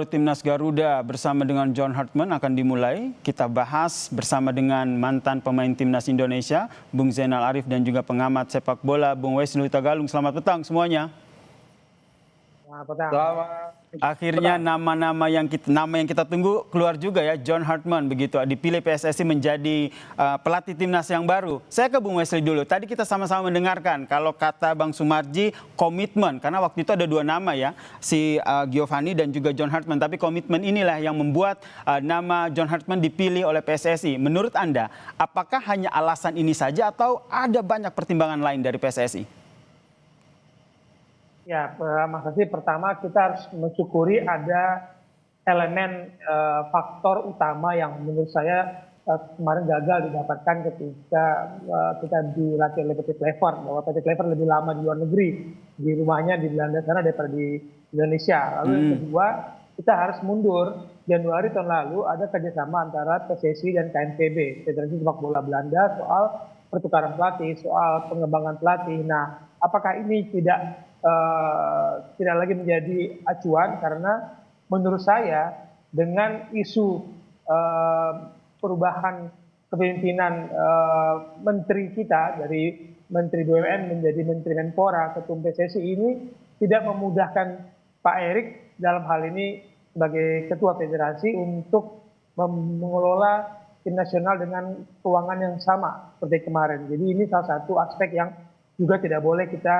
Timnas Garuda bersama dengan John Hartman akan dimulai. Kita bahas bersama dengan mantan pemain Timnas Indonesia, Bung Zainal Arif, dan juga pengamat sepak bola, Bung Wisnu Tagalung. Selamat petang semuanya. Selamat petang. Akhirnya nama yang kita tunggu keluar juga ya, John Hartman begitu dipilih PSSI menjadi pelatih timnas yang baru. Saya ke Bung Wesley dulu. Tadi kita sama-sama mendengarkan kalau kata Bang Sumarji komitmen, karena waktu itu ada dua nama ya, si Giovanni dan juga John Hartman. Tapi komitmen inilah yang membuat nama John Hartman dipilih oleh PSSI. Menurut Anda, apakah hanya alasan ini saja atau ada banyak pertimbangan lain dari PSSI? Ya, Mas Asri, pertama kita harus mensyukuri ada elemen faktor utama yang menurut saya kemarin gagal didapatkan ketika kita dilatih oleh PT Clever, bahwa PT Clever lebih lama di luar negeri, di rumahnya di Belanda sana daripada di Indonesia. Lalu yang kedua, kita harus mundur. Januari tahun lalu ada kerjasama antara PSSI dan KNVB, Federasi Sepak Bola Belanda, soal pertukaran pelatih, soal pengembangan pelatih. Nah, apakah ini tidak lagi menjadi acuan, karena menurut saya dengan isu perubahan kepemimpinan menteri kita dari Menteri BUMN menjadi Menteri Menpora, Ketum PSSI ini tidak memudahkan Pak Erik dalam hal ini sebagai Ketua Federasi untuk mengelola tim nasional dengan keuangan yang sama seperti kemarin. Jadi ini salah satu aspek yang juga tidak boleh kita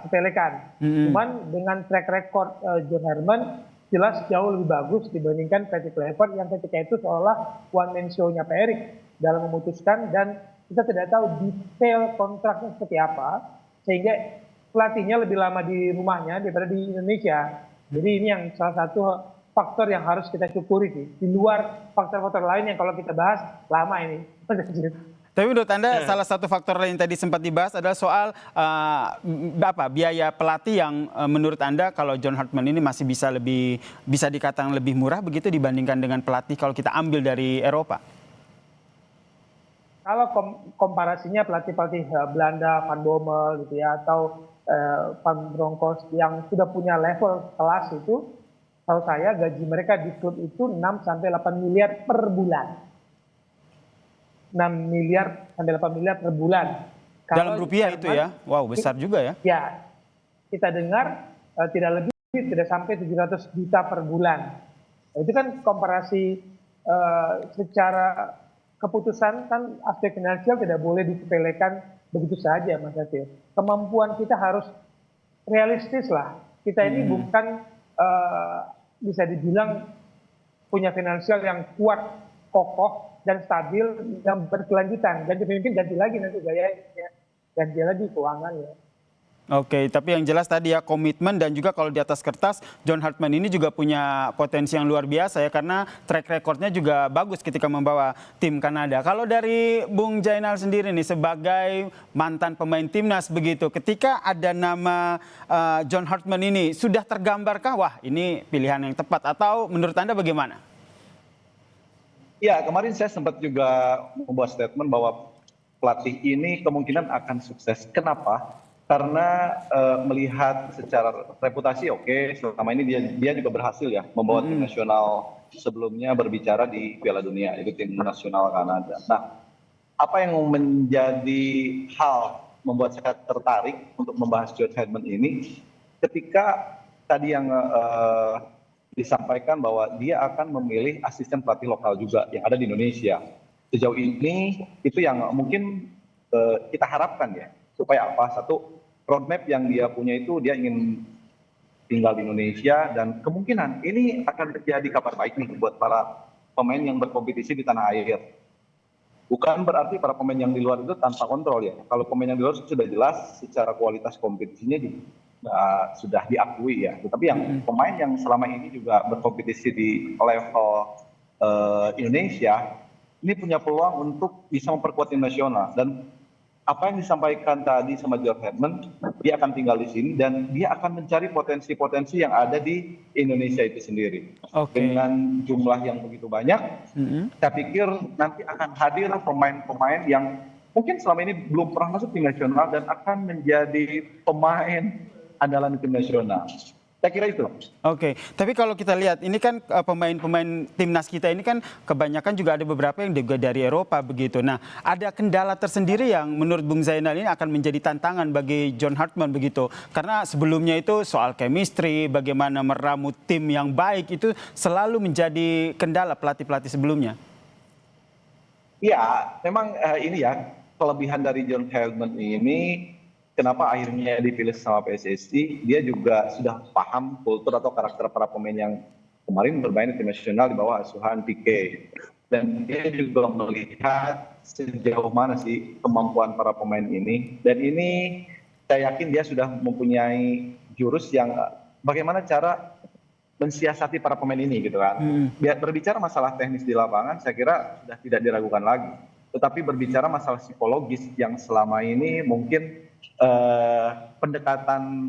sepelekan. Cuman dengan track record John Hartman jelas jauh lebih bagus dibandingkan PT Clever yang ketika itu seolah one man show-nya Pak Erik dalam memutuskan, dan kita tidak tahu detail kontraknya seperti apa, sehingga pelatihnya lebih lama di rumahnya daripada di Indonesia. Jadi ini yang salah satu faktor yang harus kita syukuri sih, di luar faktor-faktor lain yang kalau kita bahas lama ini. Tapi menurut Anda salah satu faktor lain tadi sempat dibahas adalah soal biaya pelatih yang menurut Anda kalau John Hartman ini masih bisa dikatakan lebih murah begitu dibandingkan dengan pelatih kalau kita ambil dari Eropa. Kalau komparasinya pelatih-pelatih Belanda, Van Bommel gitu ya, atau Van Bronckhorst yang sudah punya level kelas itu, kalau saya gaji mereka di klub itu 6 sampai 8 miliar per bulan. 6 miliar sampai 8 miliar per bulan. Dalam rupiah itu ya? Wow, besar juga ya? Ya, kita dengar tidak sampai 700 juta per bulan. Nah, itu kan komparasi secara keputusan, kan aspek finansial tidak boleh disepelekan begitu saja, Mas Atir. Kemampuan kita harus realistis lah. Kita ini bukan bisa dibilang punya finansial yang kuat, kokoh, dan stabil yang berkelanjutan. Ganti pemimpin, ganti lagi nanti gayanya, ganti lagi keuangannya. Oke, tapi yang jelas tadi ya komitmen, dan juga kalau di atas kertas John Hartman ini juga punya potensi yang luar biasa ya, karena track recordnya juga bagus ketika membawa tim Kanada. Kalau dari Bung Zainal sendiri nih sebagai mantan pemain timnas begitu, ketika ada nama John Hartman ini sudah tergambarkah wah ini pilihan yang tepat, atau menurut Anda bagaimana? Ya, kemarin saya sempat juga membuat statement bahwa pelatih ini kemungkinan akan sukses. Kenapa? Karena melihat secara reputasi oke, selama ini dia juga berhasil ya membawa tim nasional sebelumnya berbicara di Piala Dunia, itu tim nasional Kanada. Nah, apa yang menjadi hal membuat saya tertarik untuk membahas John Hartman ini, ketika tadi yang disampaikan bahwa dia akan memilih asisten pelatih lokal juga yang ada di Indonesia. Sejauh ini itu yang mungkin kita harapkan ya, supaya apa? Satu, roadmap yang dia punya itu dia ingin tinggal di Indonesia, dan kemungkinan ini akan terjadi kabar baik nih buat para pemain yang berkompetisi di tanah air. Bukan berarti para pemain yang di luar itu tanpa kontrol ya. Kalau pemain yang di luar sudah jelas secara kualitas kompetisinya sudah diakui ya. Tetapi yang pemain yang selama ini juga berkompetisi di level Indonesia ini punya peluang untuk bisa memperkuat tim nasional. Dan apa yang disampaikan tadi sama John Hartman, dia akan tinggal di sini dan dia akan mencari potensi-potensi yang ada di Indonesia itu sendiri. Dengan jumlah yang begitu banyak, saya pikir nanti akan hadir pemain-pemain yang mungkin selama ini belum pernah masuk tim nasional dan akan menjadi pemain andalan tim nasional. Saya kira itu. Oke, tapi kalau kita lihat ini kan pemain-pemain timnas kita ini kan kebanyakan juga ada beberapa yang juga dari Eropa begitu. Nah, ada kendala tersendiri yang menurut Bung Zainal ini akan menjadi tantangan bagi John Hartman begitu. Karena sebelumnya itu soal chemistry, bagaimana meramu tim yang baik itu selalu menjadi kendala pelatih-pelatih sebelumnya. Iya, memang ini ya kelebihan dari John Hartman ini. Kenapa akhirnya dipilih sama PSSI, dia juga sudah paham kultur atau karakter para pemain yang kemarin bermain di tim nasional di bawah asuhan Pique. Dan dia juga melihat sejauh mana sih kemampuan para pemain ini. Dan ini saya yakin dia sudah mempunyai jurus yang bagaimana cara mensiasati para pemain ini gitu kan. Berbicara masalah teknis di lapangan saya kira sudah tidak diragukan lagi. Tetapi berbicara masalah psikologis yang selama ini mungkin pendekatan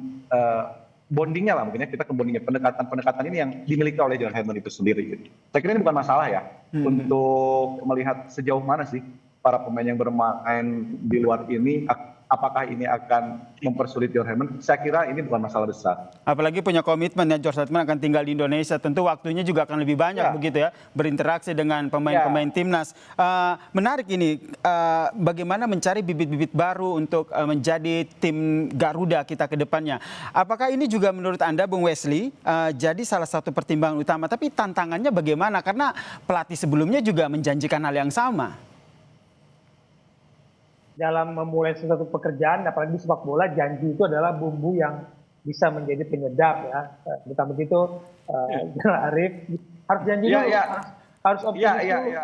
bondingnya lah mungkin ya, kita ke bondingnya, pendekatan ini yang dimiliki oleh John Hartman itu sendiri gitu. Saya kira ini bukan masalah ya untuk melihat sejauh mana sih para pemain yang bermain di luar ini, apakah ini akan mempersulit John Hartman. Saya kira ini bukan masalah besar. Apalagi punya komitmen ya, John Hartman akan tinggal di Indonesia, tentu waktunya juga akan lebih banyak begitu ya, berinteraksi dengan pemain-pemain timnas. Menarik ini, bagaimana mencari bibit-bibit baru untuk menjadi tim Garuda kita ke depannya. Apakah ini juga menurut Anda, Bung Wesley, jadi salah satu pertimbangan utama, tapi tantangannya bagaimana? Karena pelatih sebelumnya juga menjanjikan hal yang sama. Dalam memulai sesuatu pekerjaan, apalagi di sepak bola, janji itu adalah bumbu yang bisa menjadi penyedap ya. Betul begitu, Arif harus janji dulu, harus optimis dulu,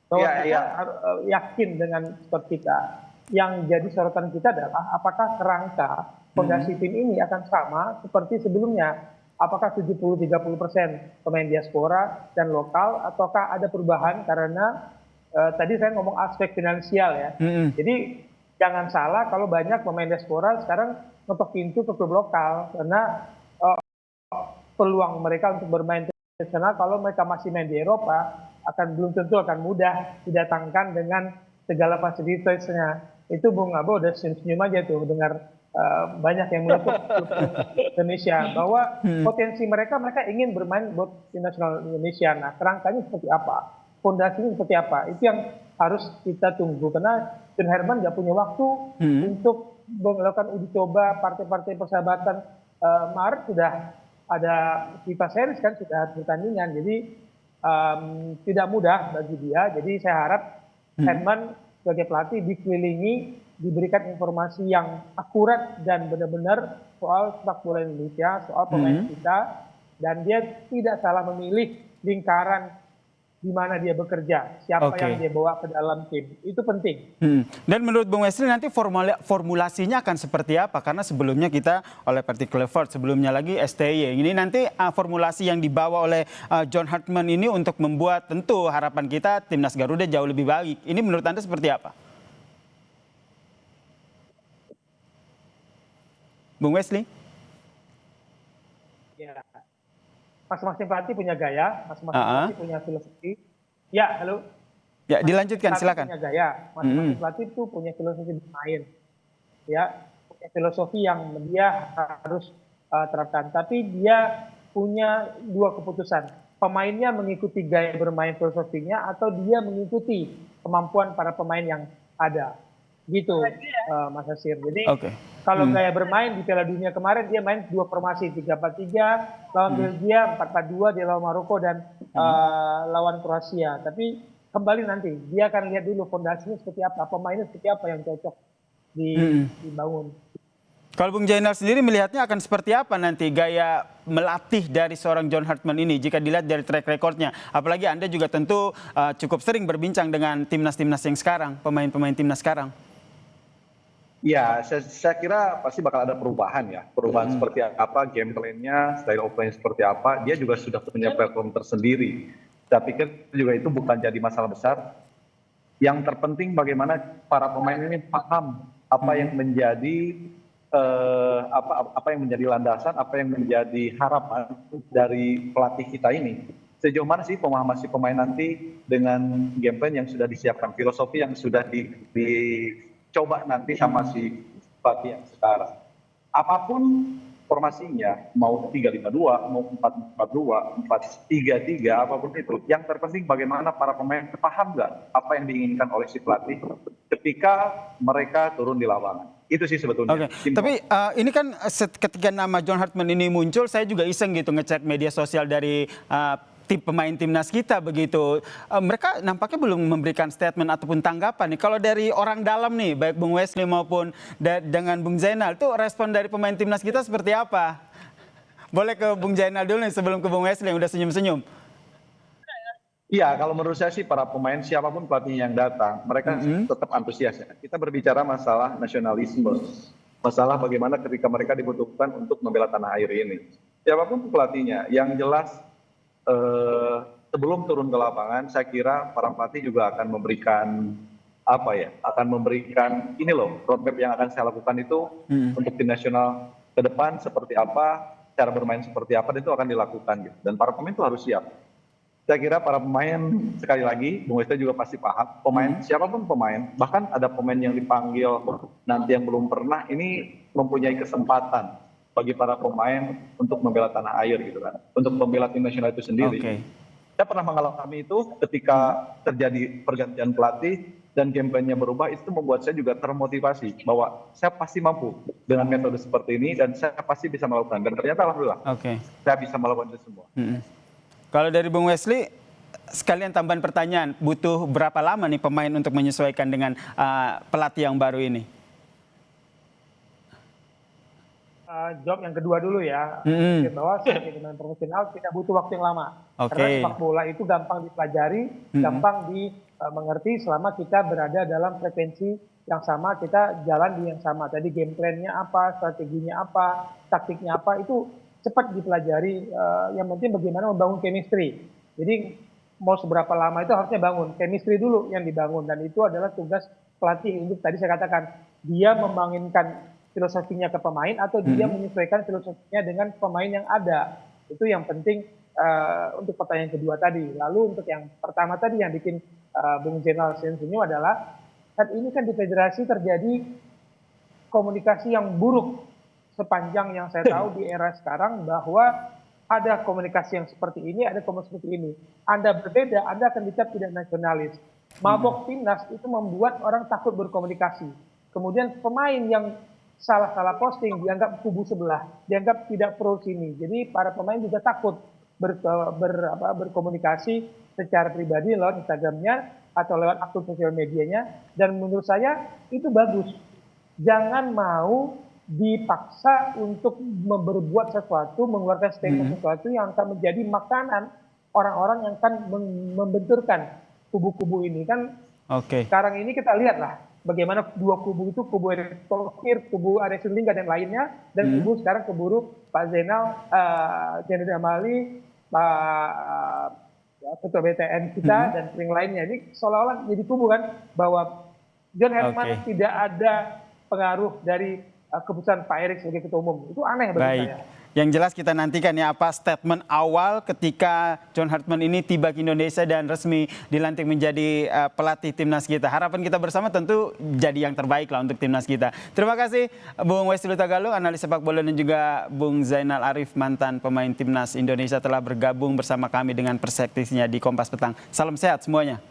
bahwa kita harus yakin dengan skor kita. Yang jadi sorotan kita adalah apakah kerangka fondasi tim ini akan sama seperti sebelumnya. Apakah 70-30% pemain diaspora dan lokal, ataukah ada perubahan karena tadi saya ngomong aspek finansial ya. Jadi jangan salah kalau banyak pemain diaspora sekarang ngetok pintu ke klub lokal karena peluang mereka untuk bermain internasional kalau mereka masih main di Eropa belum tentu akan mudah didatangkan dengan segala fasilitasnya. Itu Bung Abo udah senyum aja tuh dengar banyak yang menutup Indonesia bahwa potensi mereka ingin bermain buat tim nasional Indonesia. Nah, kerangkanya seperti apa? Fondasinya seperti apa? Itu yang harus kita tunggu karena John Hartman nggak punya waktu untuk melakukan uji coba partai-partai persahabatan. Maret sudah ada FIFA Series kan, sudah ada pertandingan, jadi tidak mudah bagi dia. Jadi saya harap Hartman sebagai pelatih dikelilingi, diberikan informasi yang akurat dan benar-benar soal sepak bola Indonesia, soal pemain kita, dan dia tidak salah memilih lingkaran di mana dia bekerja, siapa yang dia bawa ke dalam tim, itu penting. Dan menurut Bung Wesley nanti formulasinya akan seperti apa? Karena sebelumnya kita oleh Particular Ford, sebelumnya lagi STY. Ini nanti formulasi yang dibawa oleh John Hartman ini untuk membuat tentu harapan kita timnas Garuda jauh lebih baik. Ini menurut Anda seperti apa? Bung Wesley? Ya. Masing-masing pelatih punya gaya, masing-masing pelatih punya filosofi. Ya, halo. Ya, dilanjutkan, silakan. Punya gaya, masing-masing pelatih itu punya filosofi bermain. Ya, punya filosofi yang dia harus terapkan. Tapi dia punya dua keputusan. Pemainnya mengikuti gaya bermain filosofinya atau dia mengikuti kemampuan para pemain yang ada. Gitu, Mas Hasir. Jadi kalau gaya bermain di Piala Dunia kemarin dia main dua formasi 3-4-3, lawan Belgia 4-4-2, dia lawan Maroko dan lawan Kroasia. Tapi kembali nanti dia akan lihat dulu fondasinya seperti apa, pemainnya seperti apa yang cocok dibangun. Kalau Bung Zainal sendiri melihatnya akan seperti apa nanti gaya melatih dari seorang John Hartman ini jika dilihat dari track recordnya? Apalagi Anda juga tentu cukup sering berbincang dengan timnas-timnas yang sekarang, pemain-pemain timnas sekarang. Ya, saya kira pasti bakal ada perubahan ya. Perubahan seperti apa, game plan-nya, style of play seperti apa, dia juga sudah punya platform tersendiri. Saya pikir juga itu bukan jadi masalah besar. Yang terpenting bagaimana para pemain ini paham apa yang menjadi apa yang menjadi landasan, apa yang menjadi harapan dari pelatih kita ini. Sejauh mana sih pemahaman si pemain nanti dengan game plan yang sudah disiapkan, filosofi yang sudah dicoba nanti sama si pelatih yang sekarang. Apapun formasinya mau 3-5-2, mau 4-4-2, 4-3-3, apapun itu. Yang terpenting bagaimana para pemain paham nggak apa yang diinginkan oleh si pelatih ketika mereka turun di lapangan. Itu sih sebetulnya. Oke, tapi ini kan ketika nama John Hartman ini muncul, saya juga iseng gitu ngecek media sosial dari tim pemain timnas kita begitu. Mereka nampaknya belum memberikan statement ataupun tanggapan nih. Kalau dari orang dalam nih, baik Bung Wesley maupun dengan Bung Zainal, itu respon dari pemain timnas kita seperti apa? Boleh ke Bung Zainal dulu nih sebelum ke Bung Wesley yang udah senyum-senyum. Iya, kalau menurut saya sih para pemain siapapun pelatih yang datang, mereka tetap antusias ya. Kita berbicara masalah nasionalisme, masalah bagaimana ketika mereka dibutuhkan untuk membela tanah air ini. Siapapun pelatihnya, yang jelas sebelum turun ke lapangan, saya kira para pelatih juga akan memberikan ini loh roadmap yang akan saya lakukan itu untuk tim nasional ke depan seperti apa, cara bermain seperti apa, itu akan dilakukan gitu. Dan para pemain itu harus siap. Saya kira para pemain, sekali lagi, Bung Westa juga pasti paham, pemain, siapapun pemain, bahkan ada pemain yang dipanggil nanti yang belum pernah, ini mempunyai kesempatan bagi para pemain untuk membela tanah air gitu kan, untuk membela tim nasional itu sendiri. Saya pernah mengalami itu ketika terjadi pergantian pelatih dan kampanye berubah, itu membuat saya juga termotivasi bahwa saya pasti mampu dengan metode seperti ini dan saya pasti bisa melakukan. Dan ternyata alhamdulillah saya bisa melakukan itu semua. Kalau dari Bung Wesley, sekalian tambahan pertanyaan, butuh berapa lama nih pemain untuk menyesuaikan dengan pelatih yang baru ini? Jawab yang kedua dulu ya, bahwa sebagai pemain profesional tidak butuh waktu yang lama. Oke. Karena sepak bola itu gampang dipelajari, gampang dimengerti selama kita berada dalam frekuensi yang sama, kita jalan di yang sama. Tadi game plan-nya apa, strateginya apa, taktiknya apa, itu cepat dipelajari. Yang penting bagaimana membangun chemistry. Jadi mau seberapa lama itu harusnya bangun chemistry dulu yang dibangun, dan itu adalah tugas pelatih untuk tadi saya katakan dia membangunkan filosofinya ke pemain atau dia menyesuaikan filosofinya dengan pemain yang ada. Itu yang penting untuk pertanyaan kedua tadi. Lalu untuk yang pertama tadi yang bikin Bung Zainal senyum adalah saat ini kan di federasi terjadi komunikasi yang buruk sepanjang yang saya tahu di era sekarang, bahwa ada komunikasi yang seperti ini, ada komunikasi seperti ini. Anda berbeda, Anda akan dicap tidak nasionalis. Mabok timnas itu membuat orang takut berkomunikasi. Kemudian pemain yang salah-salah posting dianggap kubu sebelah, dianggap tidak pro sini. Jadi para pemain juga takut berkomunikasi secara pribadi lewat Instagramnya atau lewat akun sosial medianya. Dan menurut saya itu bagus. Jangan mau dipaksa untuk berbuat sesuatu, mengeluarkan statement sesuatu yang akan menjadi makanan orang-orang yang akan membenturkan kubu-kubu ini kan. Sekarang ini kita lihatlah bagaimana dua kubu itu, kubu Erick Thohir, kubu Aris Lingga dan lainnya, dan kubu sekarang keburu Pak Zainal, Zainuddin Amali, Pak Ketua BTN kita dan yang lainnya. Ini seolah-olah jadi kubu kan, bahwa John Hartman tidak ada pengaruh dari keputusan Pak Erick sebagai ketua umum. Itu aneh bagi saya. Yang jelas kita nantikan ya apa statement awal ketika John Hartman ini tiba ke Indonesia dan resmi dilantik menjadi pelatih timnas kita. Harapan kita bersama tentu jadi yang terbaik lah untuk timnas kita. Terima kasih Bung Wesley Tagalog, analis sepak bola, dan juga Bung Zainal Arif, mantan pemain timnas Indonesia, telah bergabung bersama kami dengan perspektifnya di Kompas Petang. Salam sehat semuanya.